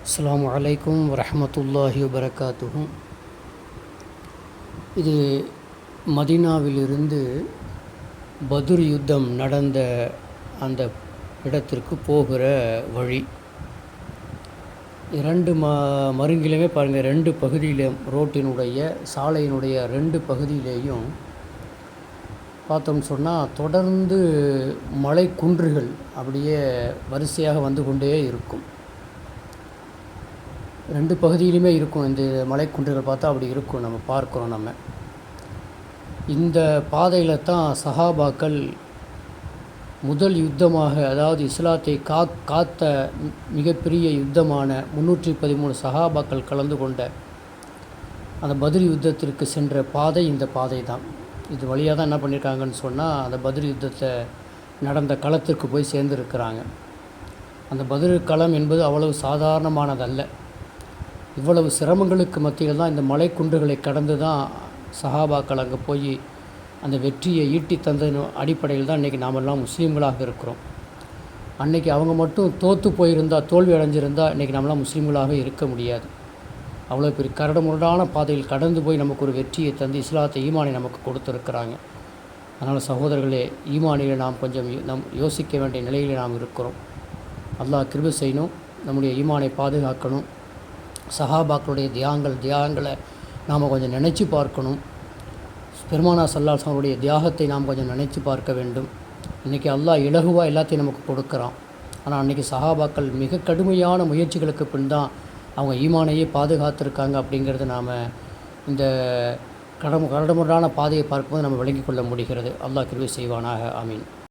அஸ்ஸலாமு அலைக்கும் வரஹ்மத்துல்லாஹி வபரகாத்துஹு. இது மதீனாவிலிருந்து பத்ர் யுத்தம் நடந்த அந்த இடத்திற்கு போகிற வழி. இரண்டு மருங்கிலுமே பாருங்கள், ரெண்டு பகுதியிலும் ரோட்டினுடைய சாலையினுடைய ரெண்டு பகுதியிலேயும் பார்த்தோம்னு சொன்னால் தொடர்ந்து மலை குன்றுகள் அப்படியே வரிசையாக வந்து கொண்டே இருக்கும். ரெண்டு பகுதியிலுமே இருக்கும். இந்த மலைக்குன்றுகள் பார்த்தா அப்படி இருக்கும், நம்ம பார்க்குறோம். நம்ம இந்த பாதையில் தான் சஹாபாக்கள் முதல் யுத்தமாக, அதாவது இஸ்லாத்தை காத்த மிகப்பெரிய யுத்தமான 313 சஹாபாக்கள் கலந்து கொண்ட அந்த பத்ர் யுத்தத்திற்கு சென்ற பாதை இந்த பாதை தான். இது வழியாக தான் என்ன பண்ணியிருக்காங்கன்னு சொன்னால், அந்த பத்ர் யுத்தத்தை நடந்த களத்திற்கு போய் சேர்ந்துருக்கிறாங்க. அந்த பத்ர் களம் என்பது அவ்வளவு சாதாரணமானதல்ல. இவ்வளவு சிரமங்களுக்கு மத்தியில் தான் இந்த மலைக்குன்றுகளை கடந்து தான் சஹாபாக்கள் அங்கே போய் அந்த வெற்றியை ஈட்டி தந்ததின் அடிப்படையில் தான் இன்றைக்கி நாமெல்லாம் முஸ்லீம்களாக இருக்கிறோம். அன்றைக்கி அவங்க மட்டும் தோற்று போயிருந்தால், தோல்வி அடைஞ்சிருந்தால் இன்றைக்கி நம்மளாம் முஸ்லீம்களாக இருக்க முடியாது. அவ்வளோ பெரிய கரடுமுரடான பாதையில் கடந்து போய் நமக்கு ஒரு வெற்றியை தந்து இஸ்லாத்தை, ஈமானை நமக்கு கொடுத்துருக்கிறாங்க. அதனால் சகோதரர்களே, ஈமானில் நாம் கொஞ்சம் யோசிக்க வேண்டிய நிலையில் நாம் இருக்கிறோம். அல்லாஹ் கிருபை செய்யணும், நம்முடைய ஈமானை பாதுகாக்கணும். சஹாபாக்களுடைய தியாகங்களை நாம் கொஞ்சம் நினச்சி பார்க்கணும். பெருமானா ஸல்லல்லாஹு அலைஹி வஸல்லம் தியாகத்தை நாம் கொஞ்சம் நினச்சி பார்க்க வேண்டும். இன்றைக்கி அல்லாஹ் இலகுவாக எல்லாத்தையும் நமக்கு கொடுக்குறான். ஆனால் அன்றைக்கி சஹாபாக்கள் மிக கடுமையான முயற்சிகளுக்கு பின் தான் அவங்க ஈமானையே பாதுகாத்திருக்காங்க. அப்படிங்கிறது நாம் இந்த கரடுமுரடான பாதையை பார்க்கும்போது நம்ம விளங்கிக் கொள்ள முடிகிறது. அல்லாஹ் கிருபை செய்வானாக. ஆமீன்.